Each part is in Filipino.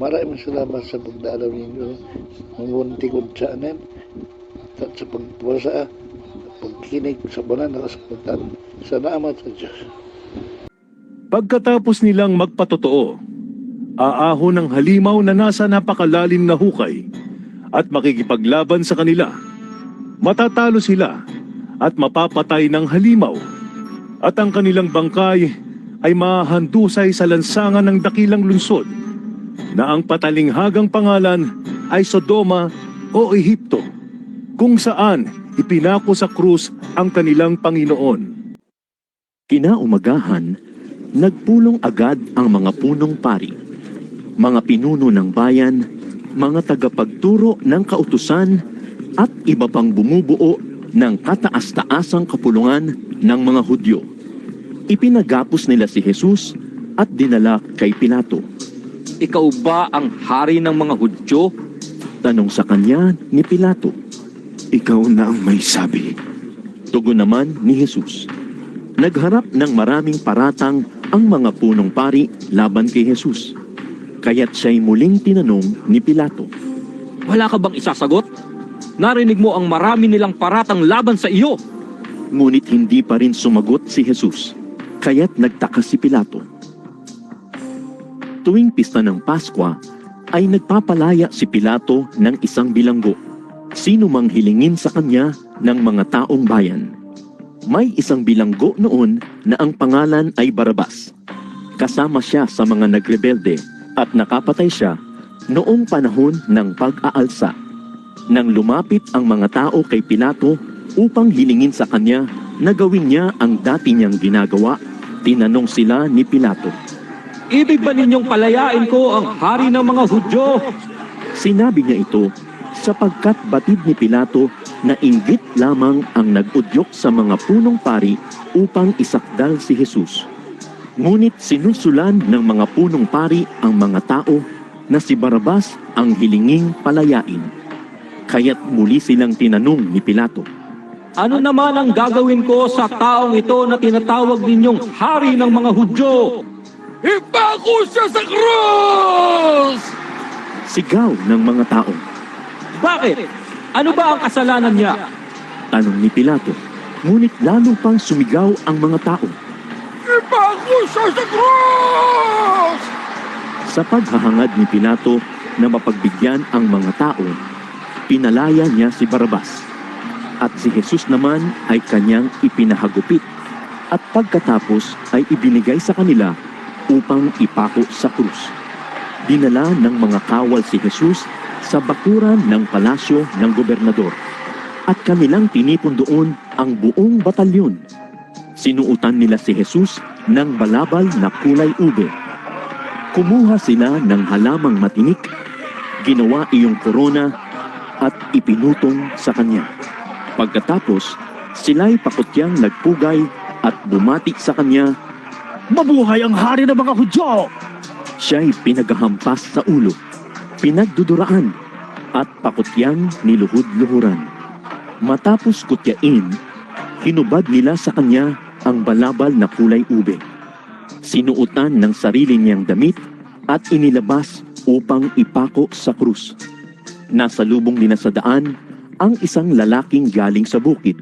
Maraming salamat sa pagdalaw ninyo. Ngunti ko sa anin. At sa pagpusa, pagkinig sa bulan na kasagutan. Salamat sa Diyos. Pagkatapos nilang magpatotoo, aahon ng halimaw na nasa napakalalim na hukay at makikipaglaban sa kanila. Matatalo sila at mapapatay ng halimaw at ang kanilang bangkay ay mahandusay sa lansangan ng dakilang lungsod na ang patalinghagang pangalan ay Sodoma o Ehipto, kung saan ipinako sa krus ang kanilang Panginoon. Kinaumagahan, nagpulong agad ang mga punong pari, mga pinuno ng bayan, mga tagapagturo ng kautusan at iba pang bumubuo ng kataas-taasang kapulungan ng mga Hudyo. Ipinagapos nila si Jesus at dinala kay Pilato. Ikaw ba ang hari ng mga Hudyo? Tanong sa kanya ni Pilato. Ikaw na ang may sabi. Tugon naman ni Jesus. Nagharap ng maraming paratang ang mga punong pari laban kay Jesus. Kaya't siya'y muling tinanong ni Pilato. Wala ka bang isasagot? Narinig mo ang marami nilang paratang laban sa iyo. Ngunit hindi pa rin sumagot si Jesus. Kaya't nagtaka si Pilato. Tuwing pista ng Paskwa, ay nagpapalaya si Pilato ng isang bilanggo. Sino mang hilingin sa kanya ng mga taong bayan. May isang bilanggo noon na ang pangalan ay Barabas. Kasama siya sa mga nagrebelde at nakapatay siya noong panahon ng pag-aalsa. Nang lumapit ang mga tao kay Pilato upang hilingin sa kanya na gawin niya ang dati niyang ginagawa, tinanong sila ni Pilato. Ibig ba ninyong palayain ko ang hari ng mga Hudyo? Sinabi niya ito sapagkat batid ni Pilato na inggit lamang ang nag-udyok sa mga punong pari upang isakdal si Jesus. Ngunit sinusulan ng mga punong pari ang mga tao na si Barabas ang hilinging palayain. Kaya't muli silang tinanong ni Pilato. Ano naman ang gagawin ko sa taong ito na tinatawag ninyong hari ng mga Hudyo? Ipako siya sa krus! Sigaw ng mga tao. Bakit? Ano ba ang kasalanan niya? Tanong ni Pilato. Ngunit lalo pang sumigaw ang mga tao. Ipako siya sa krus! Sa paghahangad ni Pilato na mapagbigyan ang mga tao, pinalaya niya si Barabas. At si Jesus naman ay kanyang ipinahagupit. At pagkatapos ay ibinigay sa kanila upang ipako sa krus. Dinala ng mga kawal si Jesus sa bakuran ng palasyo ng gobernador. At kanilang tinipon doon ang buong batalyon. Sinuutan nila si Jesus ng balabal na kulay ube. Kumuha sila ng halamang matinik, ginawa iyong korona at ipinutong sa kanya. Pagkatapos, sila'y pakutyang nagpugay at bumati sa kanya. Mabuhay ang hari ng mga Hudyo! Siya'y pinaghahampas sa ulo, pinagduduraan at pakutyang niluhod-luhuran. Matapos kutyain, hinubad nila sa kanya ang balabal na kulay ube. Sinuutan ng sarili niyang damit at inilabas upang ipako sa krus. Nasalubong nila sa daan ang isang lalaking galing sa bukid,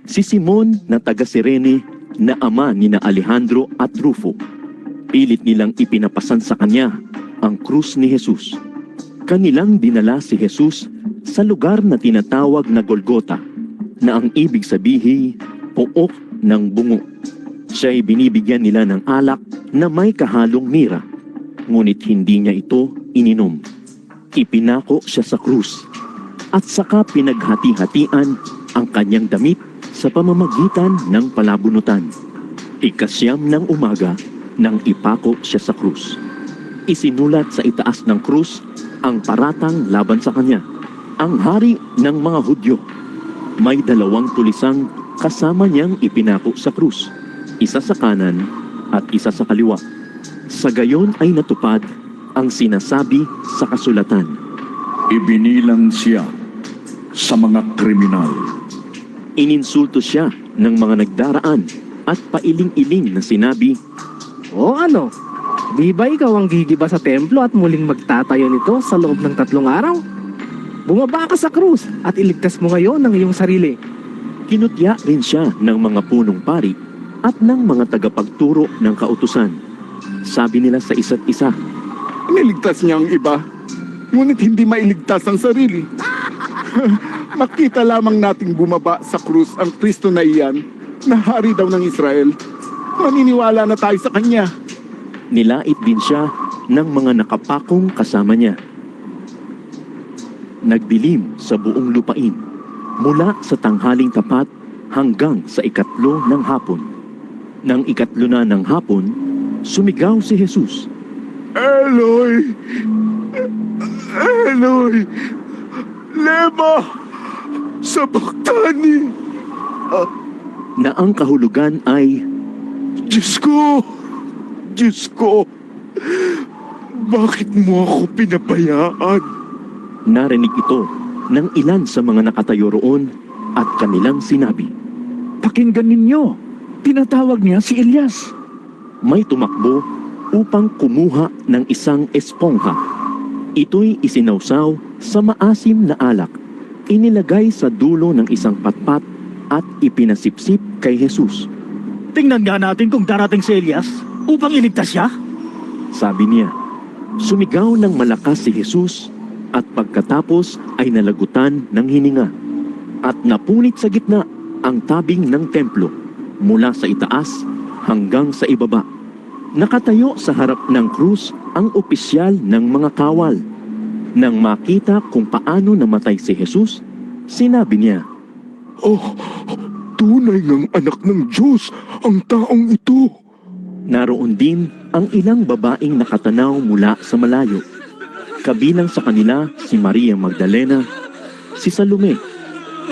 si Simon na taga-Sirene na ama ni na Alejandro at Rufo. Pilit nilang ipinapasan sa kanya ang krus ni Jesus. Kanilang dinala si Jesus sa lugar na tinatawag na Golgota, na ang ibig sabihin, pook ng bungo. Siya'y binibigyan nila ng alak na may kahalong mira, ngunit hindi niya ito ininom. Ipinako siya sa krus, at saka pinaghati-hatian ang kanyang damit sa pamamagitan ng palabunutan. Ikasyam ng umaga nang ipako siya sa krus. Isinulat sa itaas ng krus ang paratang laban sa kanya. Ang hari ng mga Hudyo. May dalawang tulisang kasama niyang ipinako sa krus, isa sa kanan at isa sa kaliwa. Sa gayon ay natupad ang sinasabi sa kasulatan. Ibinilang siya sa mga kriminal. Ininsulto siya ng mga nagdaraan at pailing-iling na sinabi, O ano? Di ba ikaw ang gigiba sa templo at muling magtatayo nito sa loob ng 3 araw? Bumaba ka sa krus at iligtas mo ngayon ang iyong sarili. Kinutya rin siya ng mga punong pari at ng mga tagapagturo ng kautusan. Sabi nila sa isa't isa, Niligtas niya ang iba, ngunit hindi mailigtas ang sarili. Makita lamang nating bumaba sa krus ang Kristo na iyan, na hari daw ng Israel. Maniniwala na tayo sa kanya. nilait din siya ng mga nakapakong kasama niya. Nagdilim sa buong lupain, mula sa tanghaling tapat hanggang sa 3 ng hapon. Nang 3 na ng hapon, sumigaw si Jesus. Eloi! Eloi! Lema! Sabachthani! Na ang kahulugan ay, Diyos ko! Diyos ko! Bakit mo ako pinabayaan? narinig ito ng ilan sa mga nakatayo roon at kanilang sinabi. Pakinggan ninyo, tinatawag niya si Elias. May tumakbo upang kumuha ng isang espongha. Ito'y isinawsaw sa maasim na alak, inilagay sa dulo ng isang patpat at ipinasipsip kay Jesus. Tingnan nga natin kung darating si Elias upang iligtas siya. Sabi niya, sumigaw ng malakas si Jesus at pagkatapos ay nalagutan ng hininga at napunit sa gitna ang tabing ng templo mula sa itaas hanggang sa ibaba. Nakatayo sa harap ng krus ang opisyal ng mga kawal. Nang makita kung paano namatay si Jesus, sinabi niya, Oh, tunay ng anak ng Diyos ang taong ito. naroon din ang ilang babaeng nakatanaw mula sa malayo. Kabilang sa kanila si Maria Magdalena, si Salome,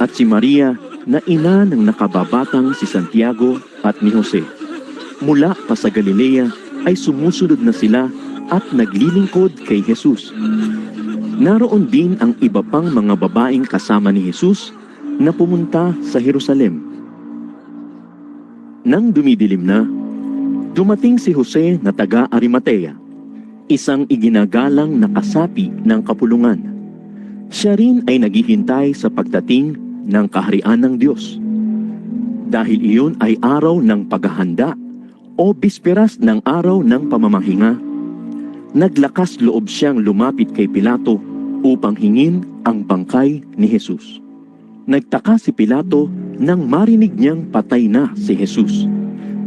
at si Maria na ina ng nakababatang si Santiago at ni Jose. Mula pa sa Galilea ay sumusunod na sila at naglilingkod kay Jesus. Naroon din ang iba pang mga babaeng kasama ni Jesus na pumunta sa Jerusalem. Nang dumidilim na, dumating si Jose na taga Arimatea, isang iginagalang na kasapi ng kapulungan. Siya rin ay naghihintay sa pagdating ng kaharian ng Diyos. Dahil iyon ay araw ng paghahanda o bisperas ng araw ng pamamahinga, naglakas loob siyang lumapit kay Pilato upang hingin ang bangkay ni Jesus. Nagtaka si Pilato nang marinig niyang patay na si Jesus.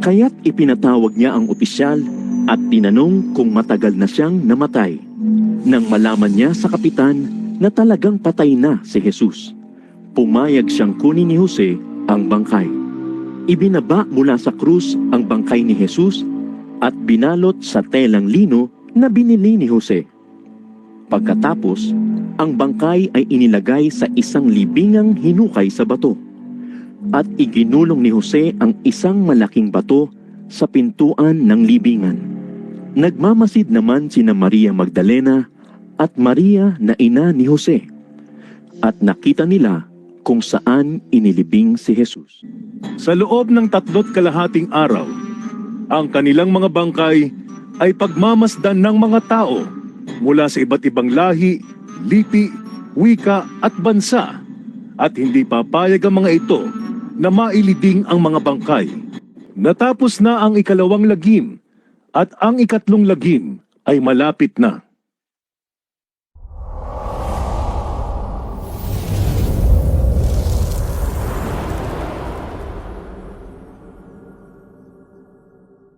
Kaya't ipinatawag niya ang opisyal at tinanong kung matagal na siyang namatay. Nang malaman niya sa kapitan na talagang patay na si Jesus, pumayag siyang kunin ni Jose ang bangkay. Ibinaba mula sa krus ang bangkay ni Jesus at binalot sa telang lino na binili ni Jose. Pagkatapos, ang bangkay ay inilagay sa isang libingang hinukay sa bato at iginulong ni Jose ang isang malaking bato sa pintuan ng libingan. Nagmamasid naman sina Maria Magdalena at Maria na ina ni Jose at nakita nila kung saan inilibing si Jesus. Sa loob ng 3.5 araw, ang kanilang mga bangkay ay pagmamasdan ng mga tao mula sa iba't ibang lahi, lipi, wika at bansa, at hindi papayag ang mga ito na mailibing ang mga bangkay. Natapos na ang 2 lagim at ang 3 lagim ay malapit na.